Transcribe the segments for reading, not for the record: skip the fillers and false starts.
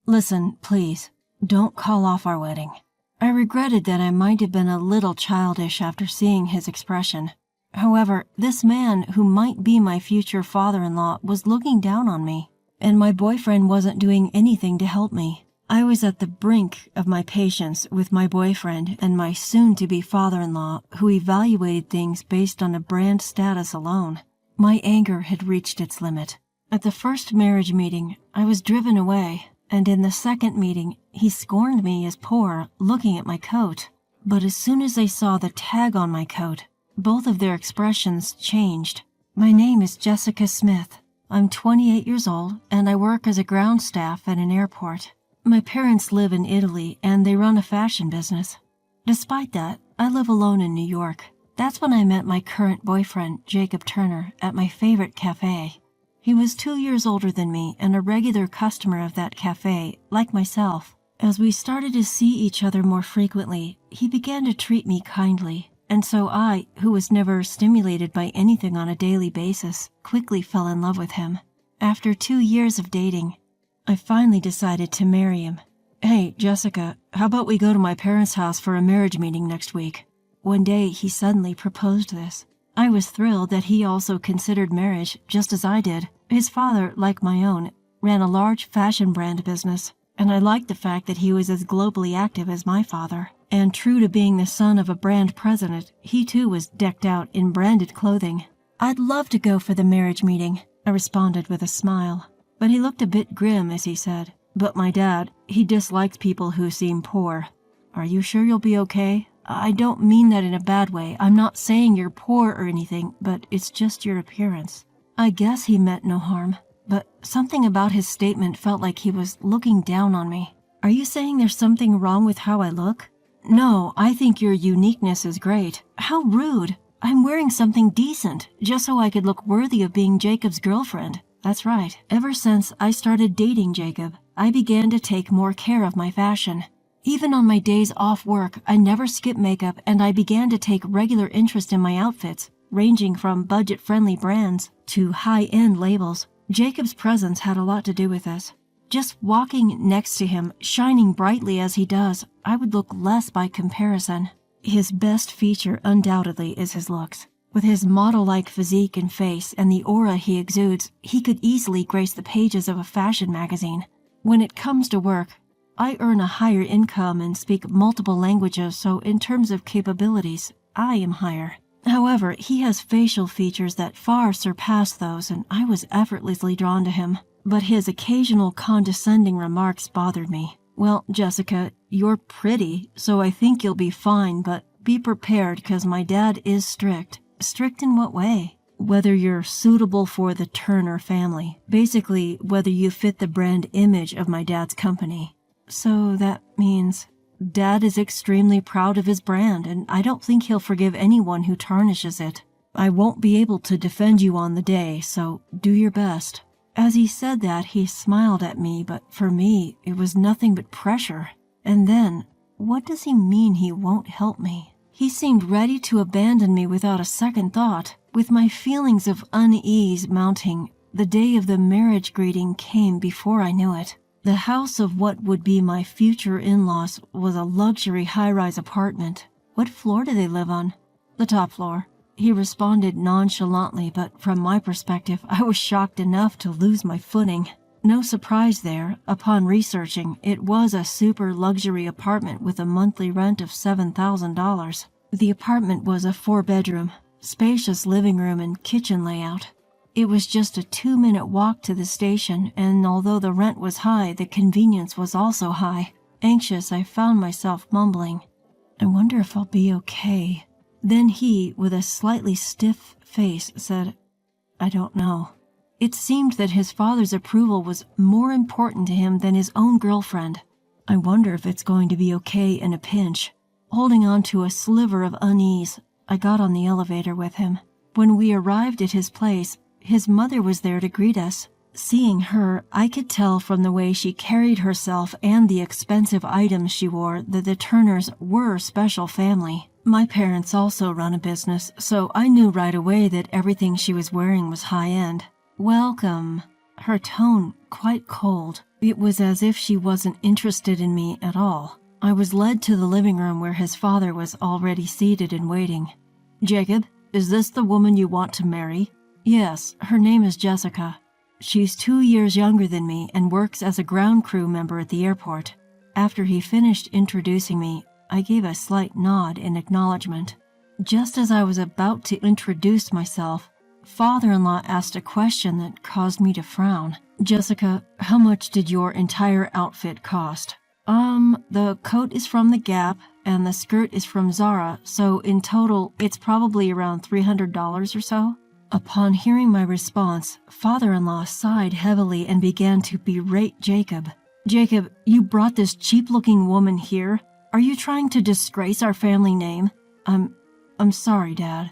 Listen, please, don't call off our wedding. I regretted that I might have been a little childish after seeing his expression. However, this man who might be my future father-in-law was looking down on me, and my boyfriend wasn't doing anything to help me. I was at the brink of my patience with my boyfriend and my soon-to-be father-in-law who evaluated things based on a brand status alone. My anger had reached its limit. At the first marriage meeting, I was driven away, and in the second meeting, he scorned me as poor, looking at my coat. But as soon as they saw the tag on my coat, both of their expressions changed. My name is Jessica Smith. I'm 28 years old, and I work as a ground staff at an airport. My parents live in Italy, and they run a fashion business. Despite that, I live alone in New York. That's when I met my current boyfriend, Jacob Turner, at my favorite cafe. He was 2 years older than me and a regular customer of that cafe, like myself. As we started to see each other more frequently, he began to treat me kindly, and so I, who was never stimulated by anything on a daily basis, quickly fell in love with him. After 2 years of dating, I finally decided to marry him. Hey, Jessica, how about we go to my parents' house for a marriage meeting next week? One day, he suddenly proposed this. I was thrilled that he also considered marriage, just as I did. His father, like my own, ran a large fashion brand business, and I liked the fact that he was as globally active as my father. And true to being the son of a brand president, he too was decked out in branded clothing. I'd love to go for the marriage meeting, I responded with a smile. But he looked a bit grim as he said, but my dad, he dislikes people who seem poor. Are you sure you'll be okay? I don't mean that in a bad way. I'm not saying you're poor or anything, but it's just your appearance. I guess he meant no harm, but something about his statement felt like he was looking down on me. Are you saying there's something wrong with how I look? No, I think your uniqueness is great. How rude. I'm wearing something decent, just so I could look worthy of being Jacob's girlfriend. That's right. Ever since I started dating Jacob, I began to take more care of my fashion. Even on my days off work, I never skip makeup, and I began to take regular interest in my outfits, ranging from budget-friendly brands to high-end labels. Jacob's presence had a lot to do with this. Just walking next to him, shining brightly as he does, I would look less by comparison. His best feature undoubtedly is his looks. With his model-like physique and face and the aura he exudes, he could easily grace the pages of a fashion magazine. When it comes to work, I earn a higher income and speak multiple languages, so in terms of capabilities, I am higher. However, he has facial features that far surpass those, and I was effortlessly drawn to him. But his occasional condescending remarks bothered me. Well, Jessica, you're pretty, so I think you'll be fine, but be prepared because my dad is strict. Strict in what way? Whether you're suitable for the Turner family. Basically, whether you fit the brand image of my dad's company. So that means Dad is extremely proud of his brand, and I don't think he'll forgive anyone who tarnishes it. I won't be able to defend you on the day, so do your best. As he said that, he smiled at me, but for me, it was nothing but pressure. And then, what does he mean he won't help me? He seemed ready to abandon me without a second thought. With my feelings of unease mounting, the day of the marriage greeting came before I knew it. The house of what would be my future in-laws was a luxury high-rise apartment. What floor do they live on? The top floor. He responded nonchalantly, but from my perspective, I was shocked enough to lose my footing. No surprise there. Upon researching, it was a super luxury apartment with a monthly rent of $7,000. The apartment was a 4-bedroom, spacious living room and kitchen layout. It was just a 2-minute walk to the station, and although the rent was high, the convenience was also high. Anxious, I found myself mumbling, I wonder if I'll be okay. Then he, with a slightly stiff face, said, I don't know. It seemed that his father's approval was more important to him than his own girlfriend. I wonder if it's going to be okay in a pinch. Holding on to a sliver of unease, I got on the elevator with him. When we arrived at his place, his mother was there to greet us. Seeing her, I could tell from the way she carried herself and the expensive items she wore that the Turners were a special family. My parents also run a business, so I knew right away that everything she was wearing was high-end. Welcome. Her tone quite cold. It was as if she wasn't interested in me at all. I was led to the living room where his father was already seated and waiting. "Jacob, is this the woman you want to marry?" "Yes, her name is Jessica. She's 2 years younger than me and works as a ground crew member at the airport." After he finished introducing me, I gave a slight nod in acknowledgement. Just as I was about to introduce myself, father-in-law asked a question that caused me to frown. "Jessica, how much did your entire outfit cost?" The coat is from the Gap and the skirt is from Zara, so in total it's probably around $300 or so." Upon hearing my response, father-in-law sighed heavily and began to berate Jacob. "Jacob, you brought this cheap-looking woman here? Are you trying to disgrace our family name?" I'm sorry, Dad."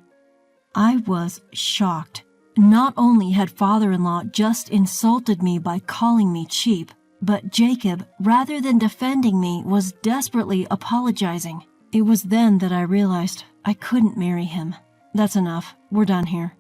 I was shocked. Not only had father-in-law just insulted me by calling me cheap, but Jacob, rather than defending me, was desperately apologizing. It was then that I realized I couldn't marry him. "That's enough. We're done here.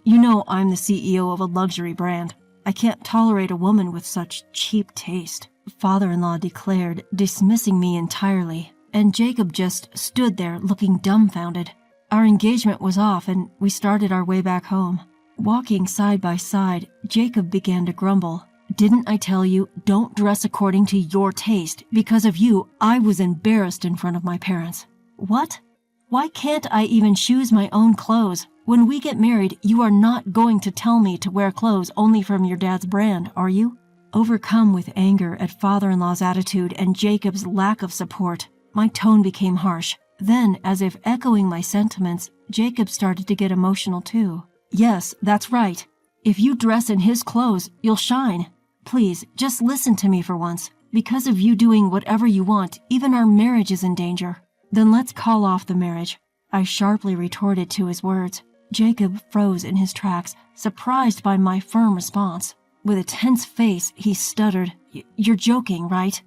You know I'm the CEO of a luxury brand. I can't tolerate a woman with such cheap taste," father-in-law declared, dismissing me entirely, and Jacob just stood there looking dumbfounded. Our engagement was off and we started our way back home. Walking side by side, Jacob began to grumble. "Didn't I tell you, don't dress according to your taste? Because of you, I was embarrassed in front of my parents." "What? Why can't I even choose my own clothes? When we get married, you are not going to tell me to wear clothes only from your dad's brand, are you?" Overcome with anger at father-in-law's attitude and Jacob's lack of support, my tone became harsh. Then, as if echoing my sentiments, Jacob started to get emotional too. "Yes, that's right. If you dress in his clothes, you'll shine. Please, just listen to me for once. Because of you doing whatever you want, even our marriage is in danger." "Then let's call off the marriage," I sharply retorted to his words. Jacob froze in his tracks, surprised by my firm response. With a tense face, he stuttered, "You're joking, right?"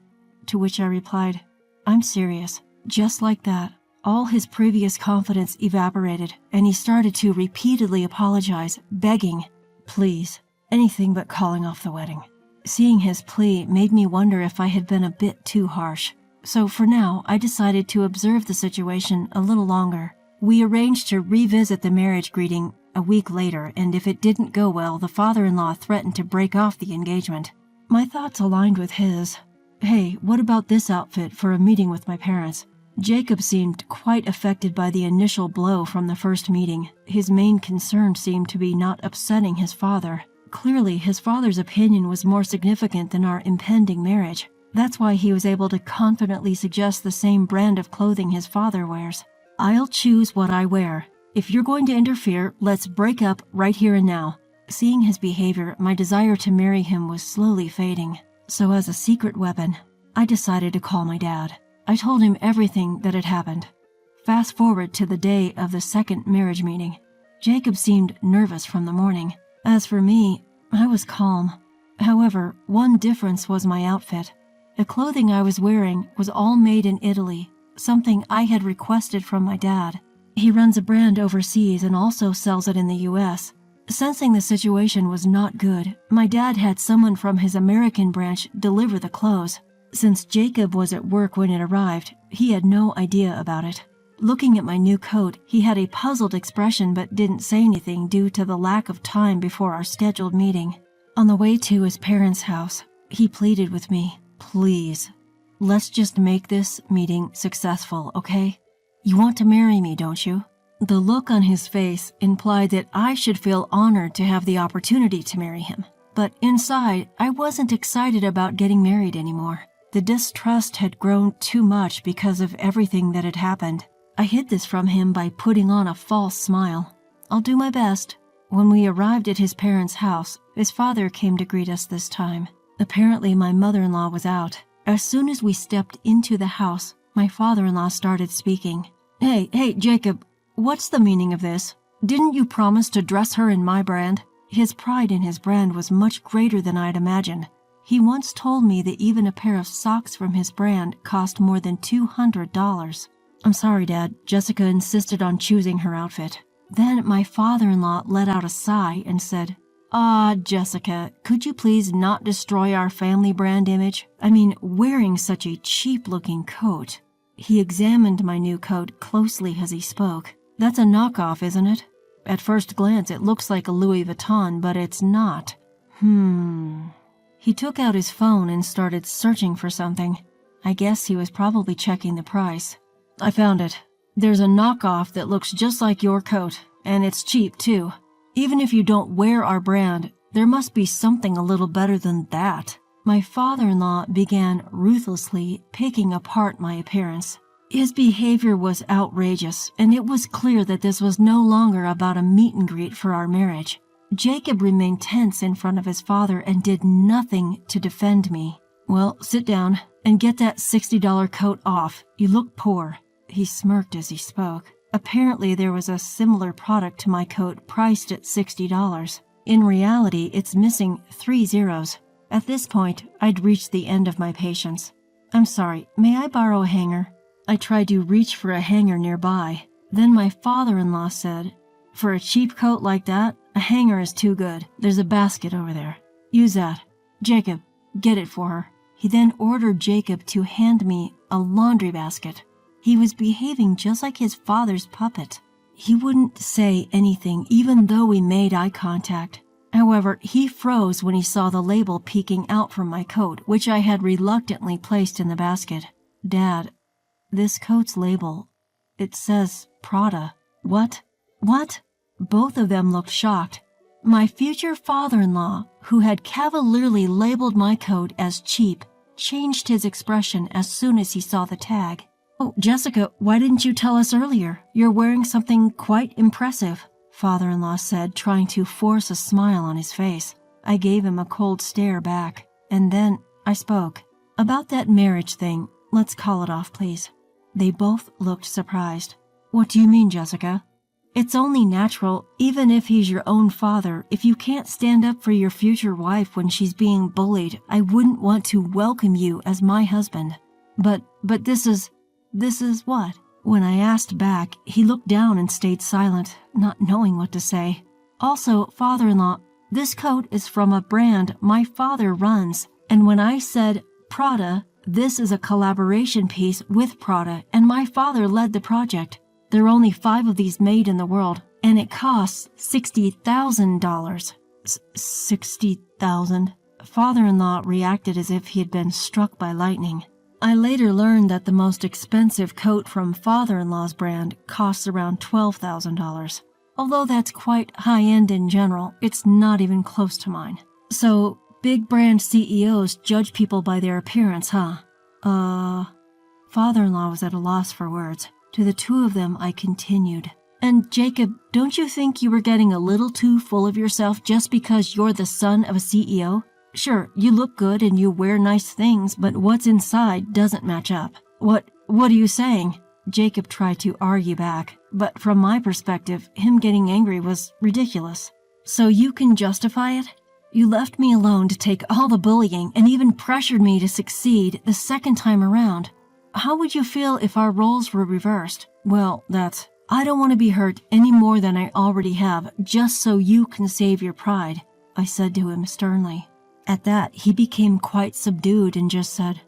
To which I replied, "I'm serious." Just like that, all his previous confidence evaporated, and he started to repeatedly apologize, begging, "Please, anything but calling off the wedding." Seeing his plea made me wonder if I had been a bit too harsh. So for now, I decided to observe the situation a little longer. We arranged to revisit the marriage greeting a week later, and if it didn't go well, the father-in-law threatened to break off the engagement. My thoughts aligned with his. "Hey, what about this outfit for a meeting with my parents?" Jacob seemed quite affected by the initial blow from the first meeting. His main concern seemed to be not upsetting his father. Clearly, his father's opinion was more significant than our impending marriage. That's why he was able to confidently suggest the same brand of clothing his father wears. "I'll choose what I wear. If you're going to interfere, let's break up right here and now." Seeing his behavior, my desire to marry him was slowly fading. So as a secret weapon, I decided to call my dad. I told him everything that had happened. Fast forward to the day of the second marriage meeting. Jacob seemed nervous from the morning. As for me, I was calm. However, one difference was my outfit. The clothing I was wearing was all made in Italy, something I had requested from my dad. He runs a brand overseas and also sells it in the US. Sensing the situation was not good, my dad had someone from his American branch deliver the clothes. Since Jacob was at work when it arrived, he had no idea about it. Looking at my new coat, he had a puzzled expression but didn't say anything due to the lack of time before our scheduled meeting. On the way to his parents' house, he pleaded with me, "Please, let's just make this meeting successful, okay? You want to marry me, don't you?" The look on his face implied that I should feel honored to have the opportunity to marry him. But inside, I wasn't excited about getting married anymore. The distrust had grown too much because of everything that had happened. I hid this from him by putting on a false smile. "I'll do my best." When we arrived at his parents' house, his father came to greet us this time. Apparently, my mother-in-law was out. As soon as we stepped into the house, my father-in-law started speaking. Hey, Jacob, what's the meaning of this? Didn't you promise to dress her in my brand?" His pride in his brand was much greater than I'd imagined. He once told me that even a pair of socks from his brand cost more than $200. "I'm sorry, Dad. Jessica insisted on choosing her outfit." Then my father-in-law let out a sigh and said, Ah, Jessica, could you please not destroy our family brand image? I mean, wearing such a cheap-looking coat. He examined my new coat closely as he spoke. That's a knockoff, isn't it? At first glance, it looks like a Louis Vuitton, but it's not. He took out his phone and started searching for something. I guess he was probably checking the price. I found it. There's a knockoff that looks just like your coat, and it's cheap too. Even if you don't wear our brand, there must be something a little better than that. My father-in-law began ruthlessly picking apart my appearance. His behavior was outrageous, and it was clear that this was no longer about a meet and greet for our marriage. Jacob remained tense in front of his father and did nothing to defend me. Well, sit down and get that $60 coat off. You look poor. He smirked as he spoke. Apparently, there was a similar product to my coat priced at $60. In reality, it's missing 3 zeros. At this point, I'd reached the end of my patience. I'm sorry, may I borrow a hanger? I tried to reach for a hanger nearby. Then my father-in-law said, for a cheap coat like that, a hanger is too good. There's a basket over there. Use that. Jacob, get it for her. He then ordered Jacob to hand me a laundry basket. He was behaving just like his father's puppet. He wouldn't say anything even though we made eye contact. However, he froze when he saw the label peeking out from my coat, which I had reluctantly placed in the basket. Dad, this coat's label, it says Prada. What? What? Both of them looked shocked. My future father-in-law, who had cavalierly labeled my coat as cheap, changed his expression as soon as he saw the tag. Oh, Jessica, why didn't you tell us earlier? You're wearing something quite impressive, father-in-law said, trying to force a smile on his face. I gave him a cold stare back, and then I spoke. About that marriage thing, let's call it off, please. They both looked surprised. What do you mean, Jessica? It's only natural, even if he's your own father, if you can't stand up for your future wife when she's being bullied, I wouldn't want to welcome you as my husband. But this is what? When I asked back, he looked down and stayed silent, not knowing what to say. Also, father-in-law, this coat is from a brand my father runs, and when I said Prada, this is a collaboration piece with Prada, and my father led the project. There are only 5 of these made in the world, and it costs $60,000. 60,000. Father-in-law reacted as if he had been struck by lightning. I later learned that the most expensive coat from father-in-law's brand costs around $12,000. Although that's quite high-end in general, it's not even close to mine. So, big brand CEOs judge people by their appearance, huh? Father-in-law was at a loss for words. To the two of them, I continued. And Jacob, don't you think you were getting a little too full of yourself just because you're the son of a CEO? Sure, you look good and you wear nice things, but what's inside doesn't match up. What are you saying? Jacob tried to argue back, but from my perspective, him getting angry was ridiculous. So you can justify it? You left me alone to take all the bullying and even pressured me to succeed the second time around. How would you feel if our roles were reversed? Well, I don't want to be hurt any more than I already have, just so you can save your pride, I said to him sternly. At that, he became quite subdued and just said,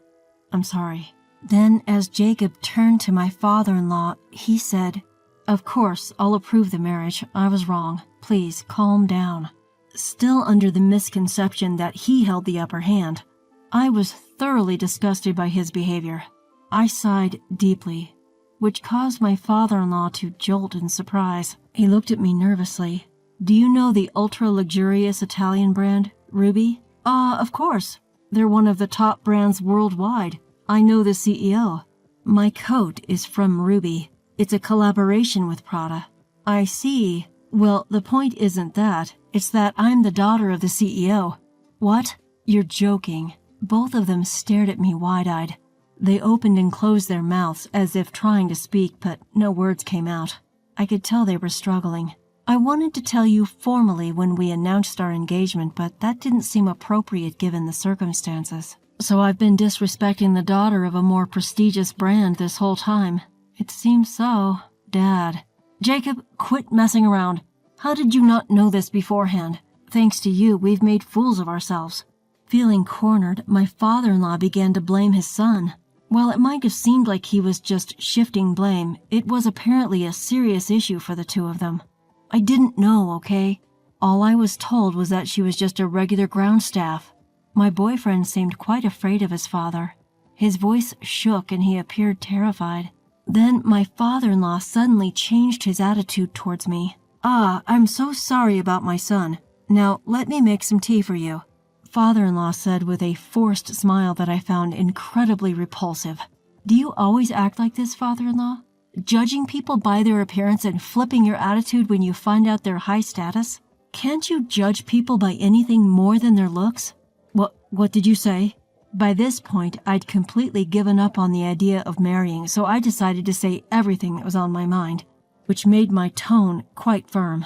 I'm sorry. Then, as Jacob turned to my father-in-law, he said, Of course, I'll approve the marriage. I was wrong. Please, calm down. Still under the misconception that he held the upper hand, I was thoroughly disgusted by his behavior. I sighed deeply, which caused my father-in-law to jolt in surprise. He looked at me nervously. Do you know the ultra-luxurious Italian brand, Ruby? Of course. They're one of the top brands worldwide. I know the CEO. My coat is from Ruby. It's a collaboration with Prada. I see. Well, the point isn't that. It's that I'm the daughter of the CEO. What? You're joking. Both of them stared at me wide-eyed. They opened and closed their mouths as if trying to speak, but no words came out. I could tell they were struggling. I wanted to tell you formally when we announced our engagement, but that didn't seem appropriate given the circumstances. So I've been disrespecting the daughter of a more prestigious brand this whole time. It seems so, Dad. Jacob, quit messing around. How did you not know this beforehand? Thanks to you, we've made fools of ourselves." Feeling cornered, my father-in-law began to blame his son. While it might have seemed like he was just shifting blame, it was apparently a serious issue for the two of them. I didn't know, okay? All I was told was that she was just a regular ground staff. My boyfriend seemed quite afraid of his father. His voice shook and he appeared terrified. Then my father-in-law suddenly changed his attitude towards me. "I'm so sorry about my son. Now, let me make some tea for you," father-in-law said with a forced smile that I found incredibly repulsive. "Do you always act like this, father-in-law? Judging people by their appearance and flipping your attitude when you find out their high status? Can't you judge people by anything more than their looks?" What did you say?" By this point, I'd completely given up on the idea of marrying, so I decided to say everything that was on my mind, which made my tone quite firm.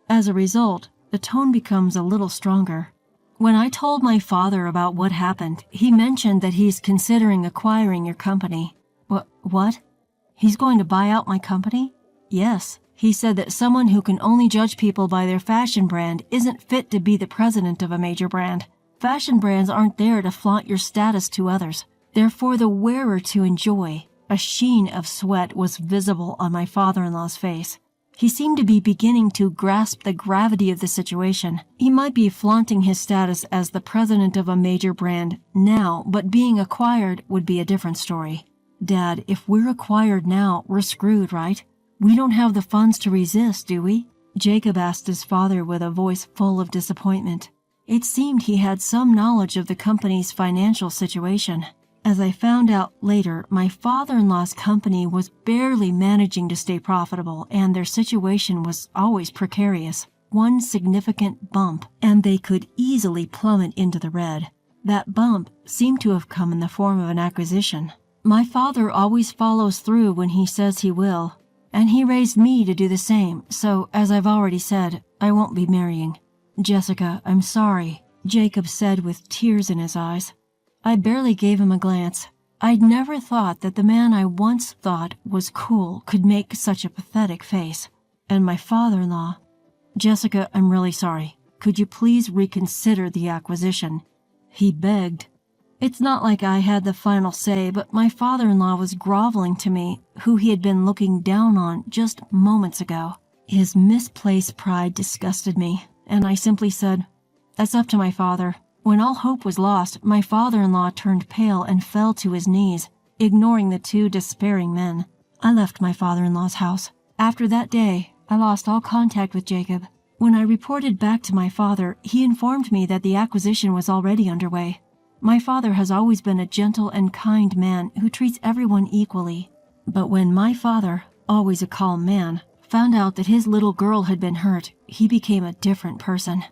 As a result, the tone becomes a little stronger. When I told my father about what happened, he mentioned that he's considering acquiring your company. What? He's going to buy out my company? Yes. He said that someone who can only judge people by their fashion brand isn't fit to be the president of a major brand. Fashion brands aren't there to flaunt your status to others. They're for the wearer to enjoy. A sheen of sweat was visible on my father-in-law's face. He seemed to be beginning to grasp the gravity of the situation. He might be flaunting his status as the president of a major brand now, but being acquired would be a different story. "Dad, if we're acquired now, we're screwed, right? We don't have the funds to resist, do we?" Jacob asked his father with a voice full of disappointment. It seemed he had some knowledge of the company's financial situation. As I found out later, my father-in-law's company was barely managing to stay profitable, and their situation was always precarious. One significant bump, and they could easily plummet into the red. That bump seemed to have come in the form of an acquisition. My father always follows through when he says he will, and he raised me to do the same, so, as I've already said, I won't be marrying. "Jessica, I'm sorry," Jacob said with tears in his eyes. I barely gave him a glance. I'd never thought that the man I once thought was cool could make such a pathetic face. And my father-in-law, "Jessica, I'm really sorry. Could you please reconsider the acquisition?" he begged. It's not like I had the final say, but my father-in-law was groveling to me, who he had been looking down on just moments ago. His misplaced pride disgusted me, and I simply said, "That's up to my father." When all hope was lost, my father-in-law turned pale and fell to his knees, ignoring the two despairing men. I left my father-in-law's house. After that day, I lost all contact with Jacob. When I reported back to my father, he informed me that the acquisition was already underway. My father has always been a gentle and kind man who treats everyone equally. But when my father, always a calm man, found out that his little girl had been hurt, he became a different person.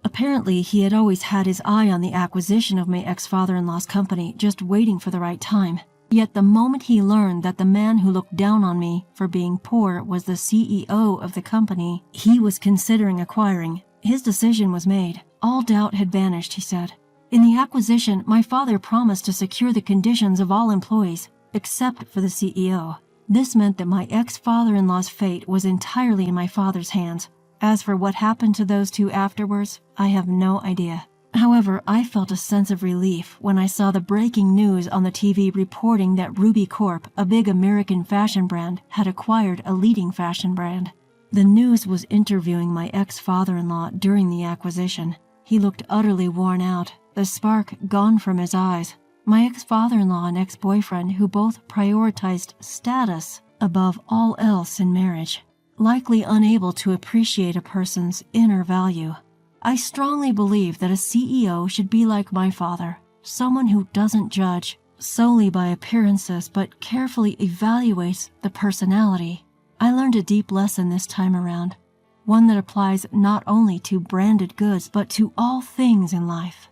Apparently, he had always had his eye on the acquisition of my ex-father-in-law's company, just waiting for the right time. Yet the moment he learned that the man who looked down on me for being poor was the CEO of the company he was considering acquiring, his decision was made. All doubt had vanished, he said. In the acquisition, my father promised to secure the conditions of all employees, except for the CEO. This meant that my ex-father-in-law's fate was entirely in my father's hands. As for what happened to those two afterwards, I have no idea. However, I felt a sense of relief when I saw the breaking news on the TV reporting that Ruby Corp, a big American fashion brand, had acquired a leading fashion brand. The news was interviewing my ex-father-in-law during the acquisition. He looked utterly worn out, the spark gone from his eyes. My ex-father-in-law and ex-boyfriend, who both prioritized status above all else in marriage, likely unable to appreciate a person's inner value. I strongly believe that a CEO should be like my father, someone who doesn't judge solely by appearances but carefully evaluates the personality. I learned a deep lesson this time around, one that applies not only to branded goods but to all things in life.